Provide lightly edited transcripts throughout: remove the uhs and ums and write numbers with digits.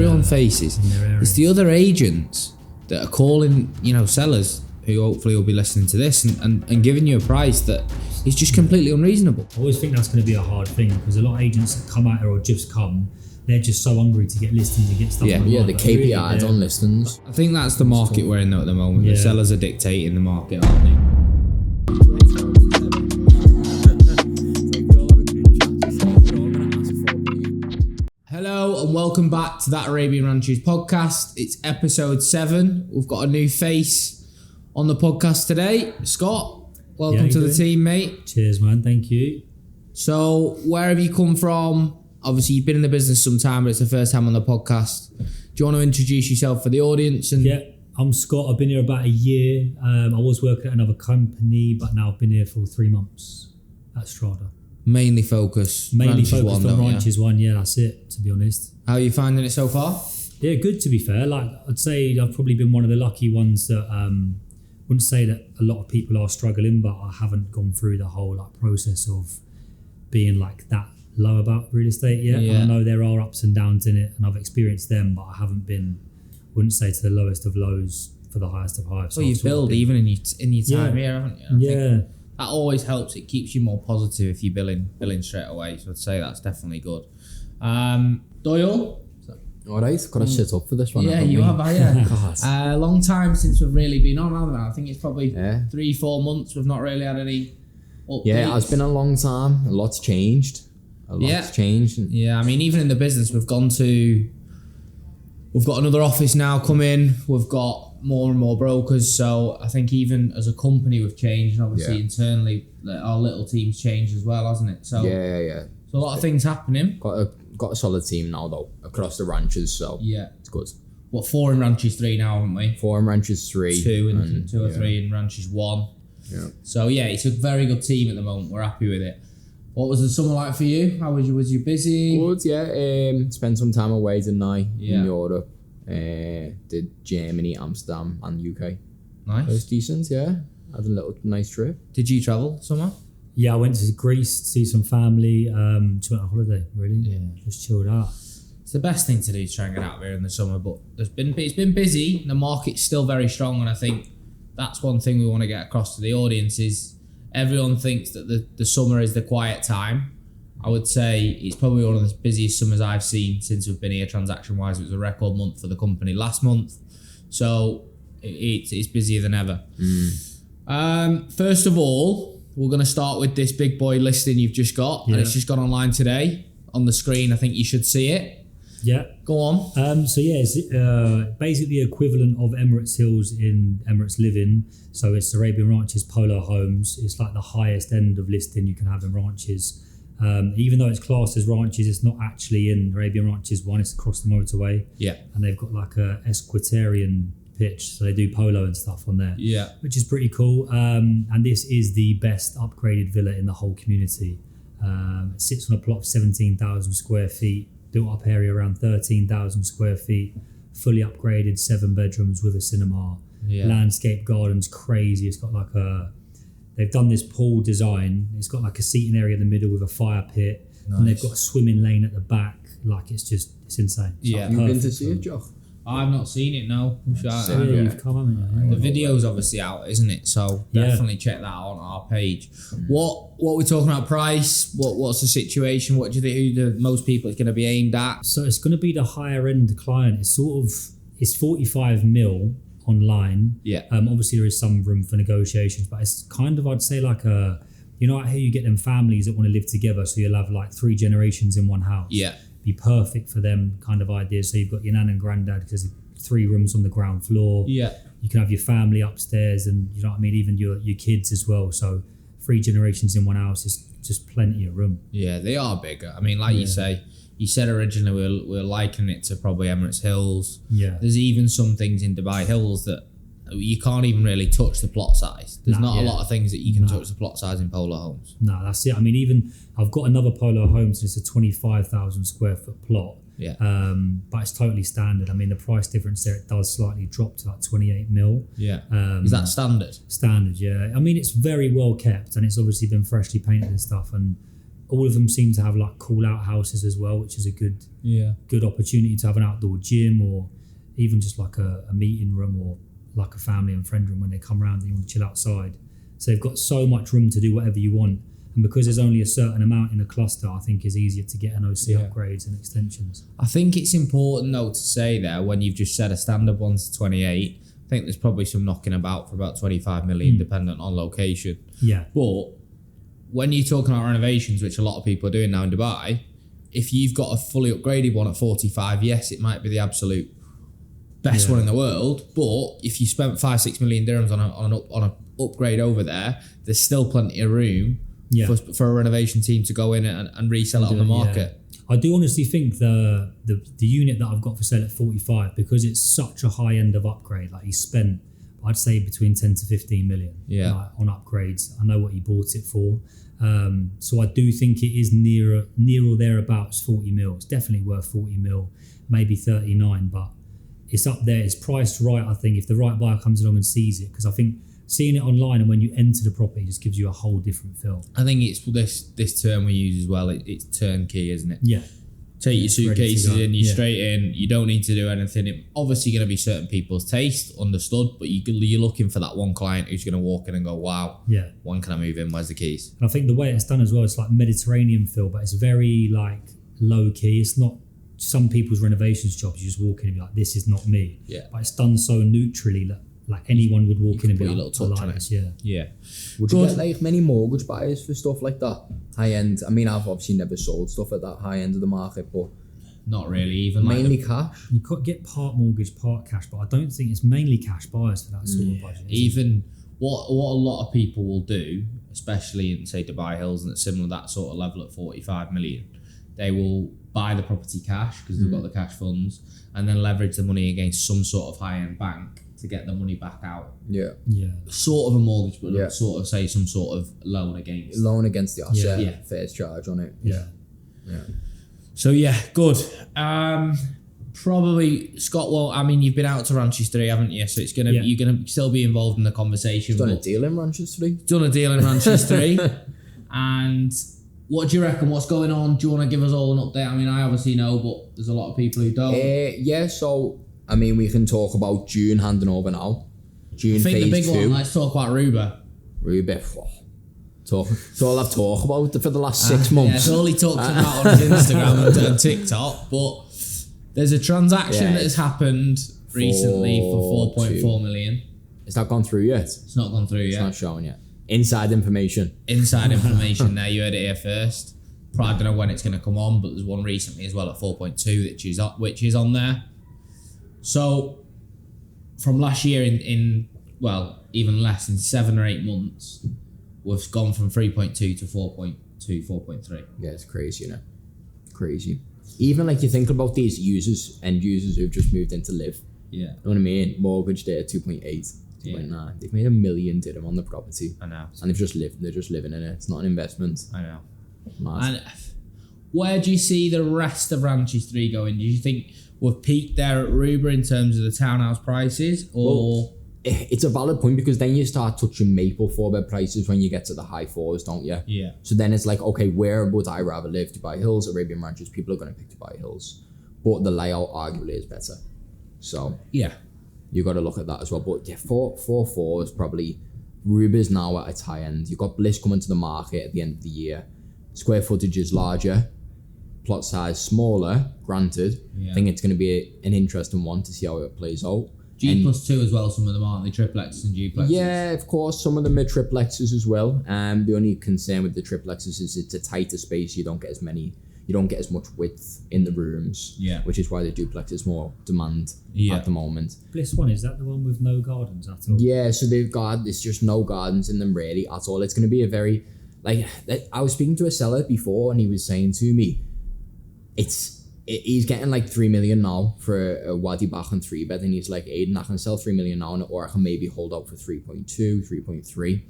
everyone faces. It's the other agents that are calling, sellers who hopefully will be listening to this and giving you a price that is just completely unreasonable. I always think that's going to be a hard thing because a lot of agents that come out here or just come, they're just so hungry to get listings and get stuff online. Yeah, the KPIs really, on listings. I think that's the market we're in at the moment. The sellers are dictating the market, aren't they? Hello and welcome back to that Arabian Ranches podcast. It's episode 7. We've got a new face on the podcast today. Scott, welcome to the team, mate. Cheers, man. Thank you. So, where have you come from? Obviously, you've been in the business some time, but it's the first time on the podcast. Do you want to introduce yourself for the audience? Yeah, I'm Scott. I've been here about a year. I was working at another company, but now I've been here for 3 months at Strada. Mainly focused on Ranches 1, yeah, that's it, to be honest. How are you finding it so far? Yeah, good to be fair. Like, I'd say I've probably been one of the lucky ones that, wouldn't say that a lot of people are struggling, but I haven't gone through the whole process of being that low about real estate yet. Yeah. I know there are ups and downs in it, and I've experienced them, but I haven't been, wouldn't say to the lowest of lows for the highest of highs. Well, you've built even in your time here, haven't you? I think that always helps. It keeps you more positive if you're billing straight away. So I'd say that's definitely good. Doyle? All right, got to sit up for this one. Yeah, you have, yeah. Long time since we've really been on, haven't we? I think it's probably 3-4 months. We've not really had any updates. Yeah, it's been a long time. A lot's changed. Yeah, I mean, even in the business, we've got another office now coming. We've got more and more brokers. So I think even as a company, we've changed. And obviously internally, our little team's changed as well, hasn't it? So yeah. So a lot of things happening. Got a solid team now though across the ranches. So yeah, it's good. What, 4 in Ranches 3 now, haven't we? 4 in Ranches 3. 2 or 3 in Ranches 1. Yeah. So yeah, it's a very good team at the moment. We're happy with it. What was the summer like for you? How was you busy? Good, yeah. Spent some time away, didn't I? In Europe. Did Germany, Amsterdam and UK. Nice. It was decent, yeah. Had a little nice trip. Did you travel summer? Yeah, I went to Greece to see some family. Just went on holiday, really. Yeah. Just chilled out. It's the best thing to do, try and get out here in the summer, but it's been busy. The market's still very strong, and I think that's one thing we want to get across to the audience is everyone thinks that the summer is the quiet time. I would say it's probably one of the busiest summers I've seen since we've been here transaction-wise. It was a record month for the company last month. So it's busier than ever. First of all, we're going to start with this big boy listing you've just got. Yeah. And it's just gone online today. On the screen, I think you should see it. Yeah. Go on. So yeah, it's basically the equivalent of Emirates Hills in Emirates Living. So it's Arabian Ranches Polo Homes. It's like the highest end of listing you can have in ranches. Even though it's classed as ranches, it's not actually in Arabian Ranches 1. It's across the motorway. Yeah. And they've got like a equestrian pitch, so they do polo and stuff on there. Yeah. Which is pretty cool. And this is the best upgraded villa in the whole community. It sits on a plot of 17,000 square feet. Built up area around 13,000 square feet, fully upgraded, 7 bedrooms with a cinema, landscape gardens, crazy. It's got they've done this pool design. It's got like a seating area in the middle with a fire pit, and they've got a swimming lane at the back. It's insane. You've been to see it, Joe? I've not seen it, no. You've come, haven't you? The video's obviously out, isn't it? So definitely check that out on our page. What we're talking about price? What's the situation? What do you think who the most people it's going to be aimed at? So it's going to be the higher end client. It's 45 mil online. Yeah. Obviously there is some room for negotiations, but it's kind of, I'd say like out here you get them families that want to live together, so you'll have like 3 generations in one house. Yeah. Be perfect for them kind of ideas. So you've got your nan and granddad because 3 rooms on the ground floor. Yeah. You can have your family upstairs and you know what I mean, even your kids as well. So 3 generations in one house is just plenty of room. Yeah, they are bigger. I mean, like you said originally we're likening it to probably Emirates Hills. Yeah. There's even some things in Dubai Hills that you can't even really touch the plot size. There's not a lot of things that you can touch the plot size in Polo Homes. No, that's it. I mean, even I've got another Polo Homes and it's a 25,000 square foot plot. Yeah. But it's totally standard. I mean, the price difference there, it does slightly drop to like 28 mil. Yeah. Is that standard? Standard, yeah. I mean, it's very well kept and it's obviously been freshly painted and stuff. And all of them seem to have like cool out houses as well, which is a good opportunity to have an outdoor gym, or even just like a meeting room, or like a family and friend room when they come around and you want to chill outside. So they've got so much room to do whatever you want. And because there's only a certain amount in a cluster, I think it's easier to get NOC upgrades and extensions. I think it's important though to say there, when you've just said a standard one's 28, I think there's probably some knocking about for about 25 million, dependent on location. Yeah. But when you're talking about renovations, which a lot of people are doing now in Dubai, if you've got a fully upgraded one at 45, yes, it might be the absolute best one in the world. But if you spent 5-6 million dirhams on an upgrade over there, there's still plenty of room for a renovation team to go in and resell it on the market. I do honestly think the unit that I've got for sale at 45, because it's such a high end of upgrade, like he spent, I'd say between 10 to 15 million on upgrades. I know what he bought it for. So I do think it is near or thereabouts 40 mil. It's definitely worth 40 mil, maybe 39, but it's up there. It's priced right, I think, if the right buyer comes along and sees it, because I think seeing it online and when you enter the property just gives you a whole different feel. I think it's this term we use as well. It's turnkey, isn't it? Yeah. Take your suitcases in, you're straight in. You don't need to do anything. It's obviously going to be certain people's taste, understood, but you're looking for that one client who's going to walk in and go, wow, when can I move in? Where's the keys? And I think the way it's done as well, it's like Mediterranean feel, but it's very like low key. It's not some people's renovations jobs. You just walk in and be like, this is not me. Yeah. But it's done so neutrally that like anyone would walk in and be like, little touch on it. Yeah. Would you get like many mortgage buyers for stuff like that? High end. I mean, I've obviously never sold stuff at that high end of the market, but not really. Even mainly cash. You could get part mortgage, part cash, but I don't think it's mainly cash buyers for that sort of budget. Even what a lot of people will do, especially in say Dubai Hills and it's similar that sort of level at 45 million, they will buy the property cash because they've got the cash funds, and then leverage the money against some sort of high end bank to get the money back out. Yeah. Sort of a mortgage, but sort of say some sort of loan against the asset. First charge on it. Yeah. So good. Probably Scott. Well, I mean, you've been out to Ranches 3, haven't you? So it's you're gonna still be involved in the conversation. Done a deal in Ranches 3. Done a deal in Ranches 3. And what do you reckon? What's going on? Do you want to give us all an update? I mean, I obviously know, but there's a lot of people who don't. So I mean, we can talk about June handing over now. June I think phase the big 2. one. Let's talk about Ruba. It's all I've talked about for the last 6 months. Yeah, it's all he talks about on his Instagram and TikTok. But there's a transaction that has happened recently for 4.4 million. Is that gone through yet? It's not gone through yet. It's not showing yet. Inside information there. You heard it here first. Probably don't know when it's going to come on, but there's one recently as well at 4.2 which is on there. So from last year in even less, in 7 or 8 months, we've gone from 3.2 to 4.2, 4.3. Yeah, it's crazy, you know. Crazy. Even like you think about these end users who've just moved in to live. Yeah. You know what I mean? Mortgage there 2.8, 2.9. They've made $1 million dirham on the property. I know. And they're just living in it. It's not an investment. I know. Mad. And where do you see the rest of Ranches 3 going? Do you think we've peaked there at Ruba in terms of the townhouse prices, or? Well, it's a valid point, because then you start touching Maple 4-bed prices when you get to the high 4s, don't you? Yeah. So then it's like, okay, where would I rather live? Dubai Hills, Arabian Ranches? People are going to pick Dubai Hills, but the layout arguably is better. So yeah, you got to look at that as well. But yeah, 4 is probably Ruba's now at its high end. You've got Bliss coming to the market at the end of the year. Square footage is larger, plot size smaller. Granted, I think it's going to be an interesting one to see how it plays out. G+2 as well, some of them aren't they? Triplexes and duplexes. Yeah, of course, some of them are triplexes as well. The only concern with the triplexes is it's a tighter space. You don't get as much width in the rooms. Yeah. Which is why the duplex is more demand at the moment. Bliss one, is that the one with no gardens at all? Yeah, so it's just no gardens in them really at all. It's going to be a very, I was speaking to a seller before and he was saying to me, he's getting like 3 million now for a Wadi Bachen 3-bed, and he's like, Aidan, I can sell 3 million now, or I can maybe hold out for 3.2, 3.3.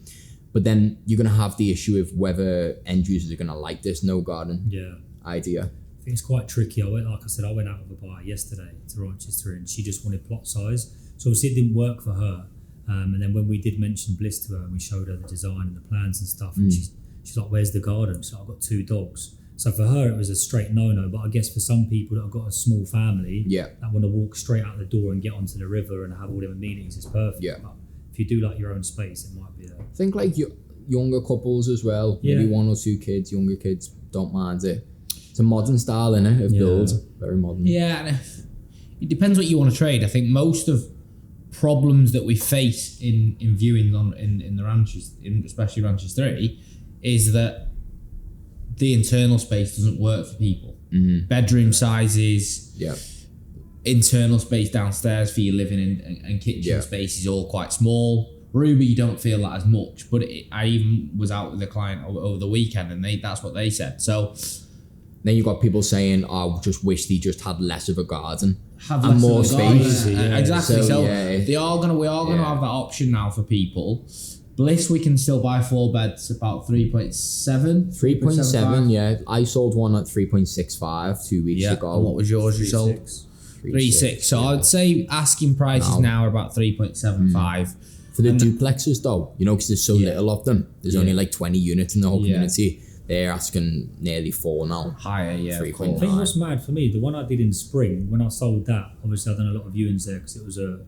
But then you're going to have the issue of whether end users are going to like this no garden idea. I think it's quite tricky. I went out with a buyer yesterday to Ranches 3, and she just wanted plot size. So obviously it didn't work for her. And then when we did mention Bliss to her and we showed her the design and the plans and stuff, and she She's like, where's the garden? So I've got 2 dogs. So for her, it was a straight no-no. But I guess for some people that have got a small family that want to walk straight out the door and get onto the river and have all them amenities, it's perfect. Yeah. But if you do like your own space, it might be a... I think like younger couples as well, maybe 1 or 2 kids, younger kids don't mind it. It's a modern style, innit, of build. Very modern. Yeah, and it depends what you want to trade. I think most of problems that we face in viewing in the ranches, especially Ranches 3, is that the internal space doesn't work for people. Bedroom sizes, internal space downstairs for your living and kitchen space is all quite small. Ruby, you don't feel that as much, but I even was out with a client over the weekend and that's what they said. So then you've got people saying, I just wish they just had less of a garden and more space. Exactly. So we are gonna have that option now for people. Bliss, we can still buy 4 beds about 3.7. 3.7, yeah. I sold one at 3.65 2 weeks ago. And what was yours? You sold 3.6. So I'd say asking prices now are about 3.75. For the duplexes though, because there's so little of them. There's only like 20 units in the whole community. They're asking nearly 4 now. Higher, 3.9. I think what's mad for me, the one I did in spring, when I sold that, obviously I've done a lot of viewings there because it was a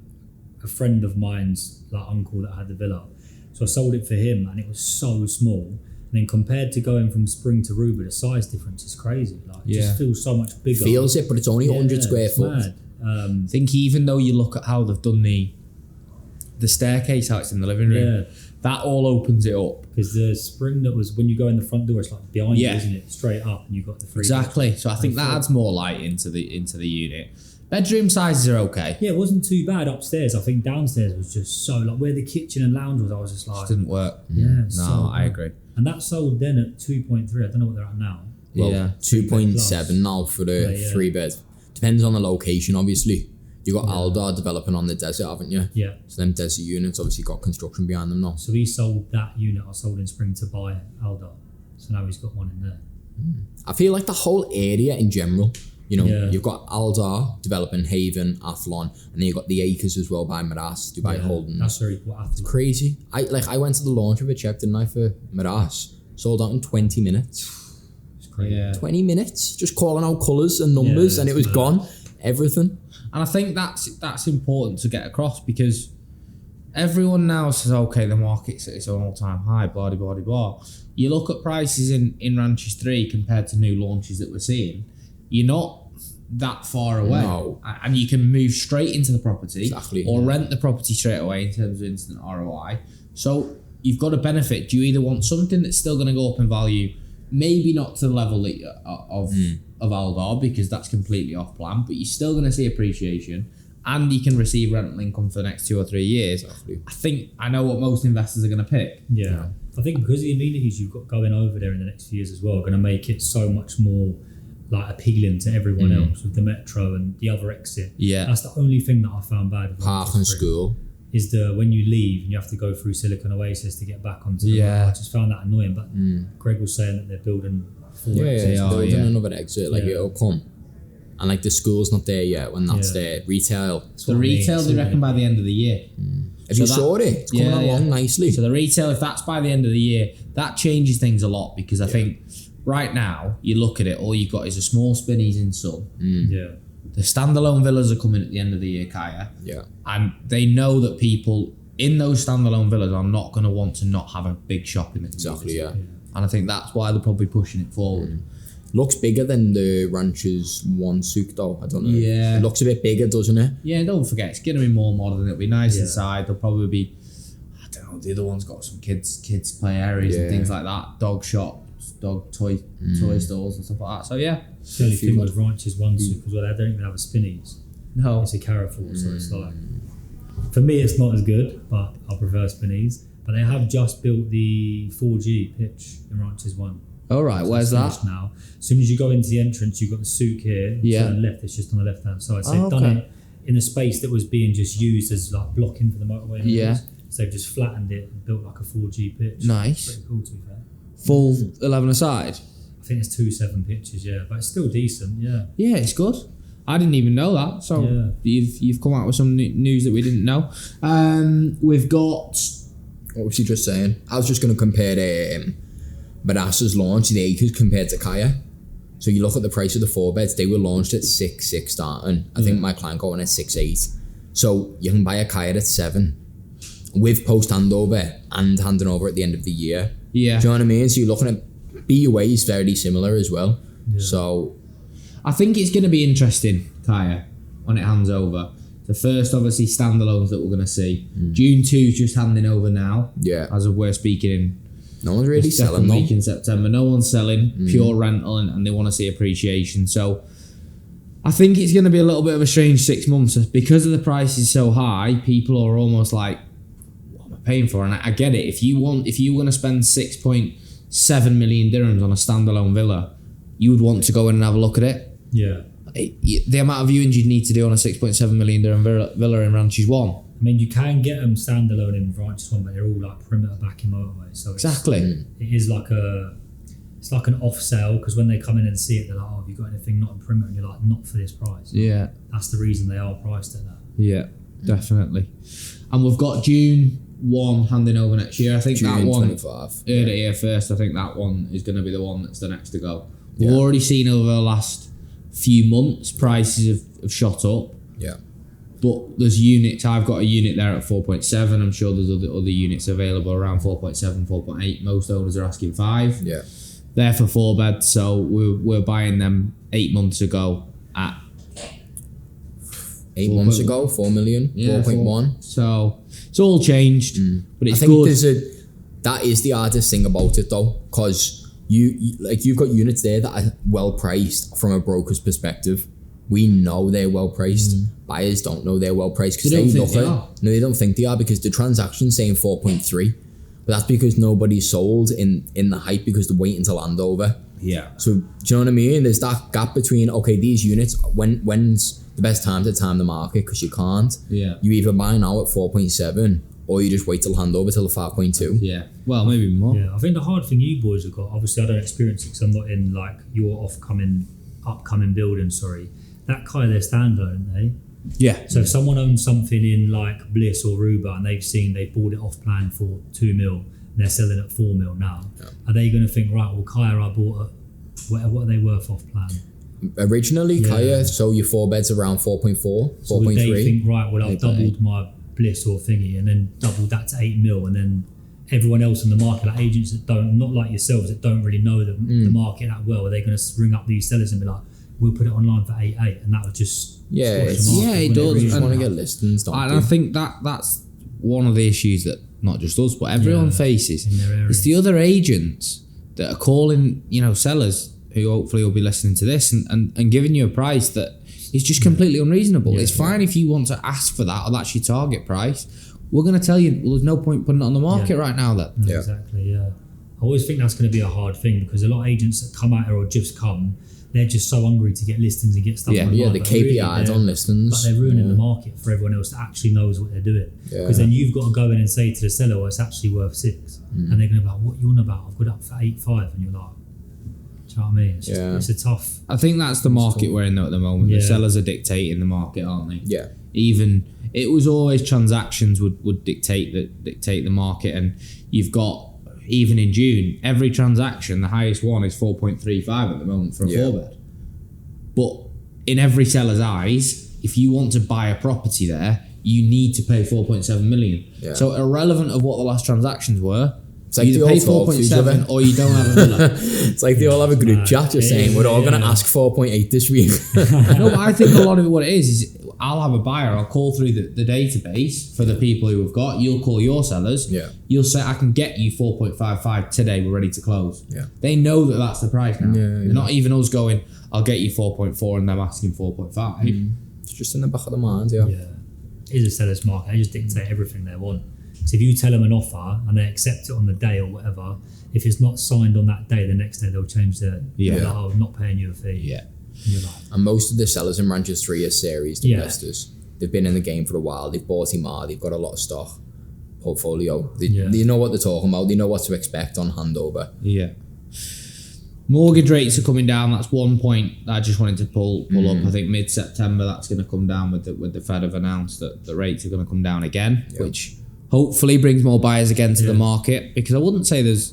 friend of mine's like uncle that had the villa. So I sold it for him and it was so small. And then compared to going from spring to Ruby, the size difference is crazy. Like, it just feels so much bigger. Feels it, but it's only 100 square foot. Mad. I think even though you look at how they've done the staircase how it's in the living room, that all opens it up. Because the spring that was when you go in the front door, it's like behind you, isn't it? Straight up, and you've got the freedom. Exactly. So I think that adds more light into the unit. Bedroom sizes are okay. Yeah, it wasn't too bad upstairs. I think downstairs was just so like where the kitchen and lounge was. I was just like, it didn't work. Yeah, I agree. And that sold then at 2.3. I don't know what they're at now. Well, 2.7 now for the 3 bed. Depends on the location, obviously. You got Aldar developing on the desert, haven't you? Yeah. So them desert units obviously got construction behind them now. So he sold that unit I sold in spring to buy Aldar. So now he's got one in there. I feel like the whole area in general, you've got Aldar developing Haven, Athlon, and then you've got the acres as well by Miras, Dubai Holden. That's very It's crazy. I went to the launch of a check, didn't I, for Miras? Sold out in 20 minutes. It's crazy. Yeah. 20 minutes, just calling out colours and numbers, and it was gone. Everything. And I think that's important to get across because everyone now says, okay, the market's at its all-time high, blah, blah, blah, blah. You look at prices in Ranches 3 compared to new launches that we're seeing, you're not that far away. No. And you can move straight into the property or rent the property straight away in terms of instant ROI. So you've got a benefit. Do you either want something that's still going to go up in value, maybe not to the level of Aldar because that's completely off plan, but you're still going to see appreciation and you can receive rental income for the next 2 or 3 years. I know what most investors are going to pick. Yeah. I think because of the amenities you've got going over there in the next few years as well are going to make it so much more like appealing to everyone else with the metro and the other exit. Yeah. That's the only thing that I found bad with Park and school. Is when you leave and you have to go through Silicon Oasis to get back onto the road. I just found that annoying. But Greg was saying that they're building 4 exits. Building another exit, it'll come. And the school's not there yet when that's there. Retail. The retail, they reckon by the end of the year. Have you saw it? It's coming along nicely. So the retail, if that's by the end of the year, that changes things a lot because I think right now, you look at it, all you've got is a small Spinneys in Sun. Yeah. The standalone villas are coming at the end of the year, Kaya. Yeah. And they know that people in those standalone villas are not going to want to not have a big shop in the community. Exactly, yeah. And I think that's why they're probably pushing it forward. Looks bigger than the Ranches 1 souk though, I don't know. Yeah. It looks a bit bigger, doesn't it? Yeah, don't forget, it's going to be more modern. It'll be nice inside. There'll probably be, I don't know, the other one's got some kids play areas and things like that. Dog shops, dog toy stores and stuff like that. So yeah. The only thing with Ranches 1 souk as well, they don't even have a Spinneys. No. It's a Carrefour, so it's like... For me, it's not as good, but I prefer Spinneys. But they have just built the 4G pitch in Ranches 1. All right, where's that? Now, as soon as you go into the entrance, you've got the souk here. Turn left, it's just on the left-hand side. So they've done it in a space that was being just used as like blocking for the motorway. So they've just flattened it and built like a 4G pitch. Nice. Pretty cool, to be fair. Full 11-a-side? I think it's 2.7 pitches, but it's still decent, Yeah, it's good. I didn't even know that. So you've come out with some news that we didn't know. We've got... What was you just saying? I was just going to compare Manassas launched in acres compared to Kaya. So you look at the price of the 4-beds, they were launched at 6.6 starting. I think my client got one at 6.8. So you can buy a Kaya at 7 with post handover and handing over at the end of the year. Yeah. Do you know what I mean? So you're looking at BUA is fairly similar as well. Yeah. So I think it's going to be interesting, Kaya, when it hands over. The first, obviously, standalones that we're going to see. June 2 is just handing over now. Yeah. As of we're speaking no one's really the second selling week though. in September. No one's selling, pure rental, and they want to see appreciation. So I think it's going to be a little bit of a strange 6 months. Because of the price is so high, people are almost like, what am I paying for? And I get it. If you were going to spend 6.7 million dirhams on a standalone villa, you would want to go in and have a look at it. Yeah. The amount of viewings you'd need to do on a 6.7 million dirham villa in Ranches 1. I mean, you can get them standalone in Ranches 1, but they're all like perimeter back in motorway. So Exactly. it is like it's like an off sale, because when they come in and see it, they're like, oh, have you got anything not in perimeter? And you're like, not for this price. Yeah. That's the reason they are priced at that. Yeah, definitely. And we've got June 1 handing over next year. I think June that one 25. heard it here first. I think that one is going to be the one that's the next to go. We've Yeah. already seen over the last few months prices have shot up, Yeah. but there's units. I've got a unit there at 4.7. I'm sure there's other units available around 4.7, 4.8. Most owners are asking 5. Yeah. They're for 4 beds, so we're buying them 8 months ago at 8 months ago, 4 million, 4.1. So it's all changed, but it's I think good. that is the hardest thing about it though, because you've got units there that are well priced from a broker's perspective. We know they're well priced. Buyers don't know they're well priced because They don't think look they at are. no, they don't think they are, because the transaction's saying 4.3, but that's because nobody's sold in the hype because they're waiting to land over. Yeah. So do you know what I mean? There's that gap between, okay, these units, when's the best time to time the market, because you can't. Yeah. You either buy now at 4.7 or you just wait till handover till the 5.2. Yeah. Well, maybe more. Yeah, I think the hard thing you boys have got, obviously I don't experience it because I'm not in like your upcoming building, sorry. That kind of their standalone, aren't they? Yeah. So if someone owns something in like Bliss or Ruba and they bought it off plan for 2 mil and they're selling at 4 mil now, are they going to think, right, well, Kaya, I bought what are they worth off plan? Originally, Kaya, so your 4 beds around 4.4, So would they 4.3. think, right, well, I've doubled my Bliss or thingy and then doubled that to 8 mil, and then everyone else in the market, like agents that don't, not like yourselves, that don't really know the market that well, are they going to ring up these sellers and be like, we'll put it online for 8.8, and that would just Yeah, squash it's- the market, yeah, it wouldn't does. You really? just And- want to get listings, don't And you? I think that's one of the issues that not just us, but everyone faces. in their area. It's the other agents that are calling, sellers who hopefully will be listening to this and giving you a price that is just completely unreasonable. It's fine if you want to ask for that, or that's your target price. We're going to tell you, well, there's no point putting it on the market right now then. No, Yeah. Exactly, yeah. I always think that's going to be a hard thing, because a lot of agents that come out here or just come, they're just so hungry to get listings and get stuff online. Yeah, the but really KPIs they're- on listings. But they're ruining the market for everyone else that actually knows what they're doing. Because then you've got to go in and say to the seller, well, it's actually worth 6. And they're going to be like, what are you on about? I've got it up for 8.5. And you're like, do you know what I mean? It's a tough... I think that's the market we're in though at the moment. Yeah. The sellers are dictating the market, aren't they? Yeah. Even it was always transactions would dictate the market, and you've got, even in June, every transaction, the highest one is 4.35 at the moment for a 4-bed. But in every seller's eyes, if you want to buy a property there, you need to pay 4.7 million. Yeah. So irrelevant of what the last transactions were, It's like you the either pay old talk, 4.7 or you don't have a villa. It's like they all have a group chat just saying, we're all going to ask 4.8 this week. No, but I think a lot of it, what it is I'll have a buyer, I'll call through the database for the people who have got, you'll call your sellers, Yeah. you'll say, I can get you 4.55 today, we're ready to close. Yeah. They know that that's the price now. Yeah, They're not even us going, I'll get you 4.4 and them asking 4.5. It's just in the back of the mind, yeah. Yeah. It is a seller's market. They just dictate everything they want. So if you tell them an offer and they accept it on the day or whatever, if it's not signed on that day, the next day they'll change their... Yeah. Like, oh, I'm not paying you a fee. Yeah. And you're like, And most of the sellers in Ranches 3 are serious Yeah. investors. They've been in the game for a while. They've bought Imar. They've got a lot of stock portfolio. They know what they're talking about. They know what to expect on handover. Yeah. Mortgage rates are coming down. That's one point that I just wanted to pull up. I think mid-September that's going to come down with the Fed have announced that the rates are going to come down again, which hopefully brings more buyers again to the market, because I wouldn't say there's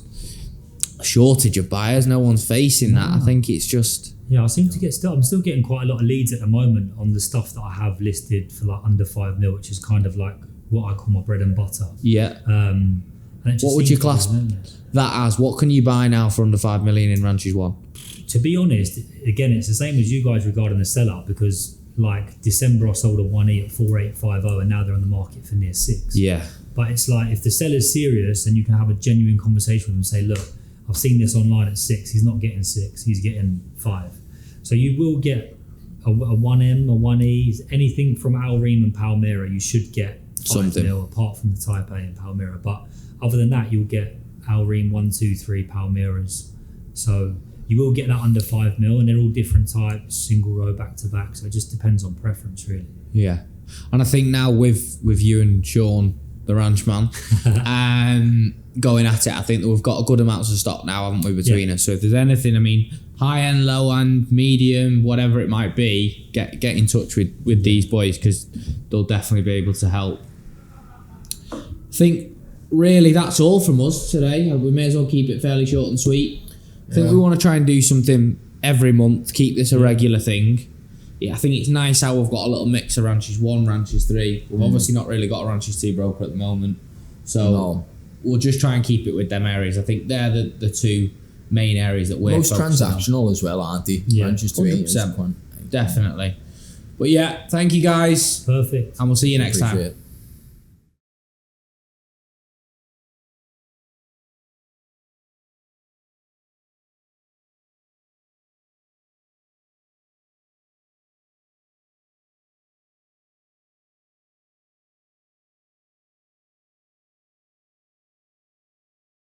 shortage of buyers. No one's facing that. I think it's just. Yeah, I seem to get I'm still getting quite a lot of leads at the moment on the stuff that I have listed for like under 5 mil, which is kind of like what I call my bread and butter. Yeah. And it just What would you seems to be class relentless. that as? What can you buy now for under 5 million in Ranches 1? To be honest, again, it's the same as you guys regarding the sellout, because like December I sold a 1E at 4850 and now they're on the market for near 6. Yeah. But it's like, if the seller's serious, then you can have a genuine conversation with him and say, look, I've seen this online at 6. He's not getting 6. He's getting 5. So you will get a 1M, a 1E, anything from Alream and Palmyra. You should get 5 Something. mil, apart from the Type A and Palmyra. But other than that, you'll get Alream 1, 2, 3 Palmyras. So you will get that under 5 mil, and they're all different types, single row, back to back. So it just depends on preference, really. Yeah. And I think now with you and Sean, the ranchman, going at it, I think that we've got a good amounts of stock now, haven't we, between us? So if there's anything, I mean, high end, low end, medium, whatever it might be, get in touch with these boys, because they'll definitely be able to help. I think really that's all from us today. We may as well keep it fairly short and sweet. I think we want to try and do something every month, keep this a regular thing. Yeah, I think it's nice how we've got a little mix of Ranches 1, Ranches 3. We've obviously not really got a Ranches 2 broker at the moment. So we'll just try and keep it with them areas. I think they're the two main areas that we're most focusing transactional on. As well, aren't they? Yeah, Ranches 3 100%. Definitely. But yeah, thank you guys. Perfect. And we'll see you next time. Appreciate it.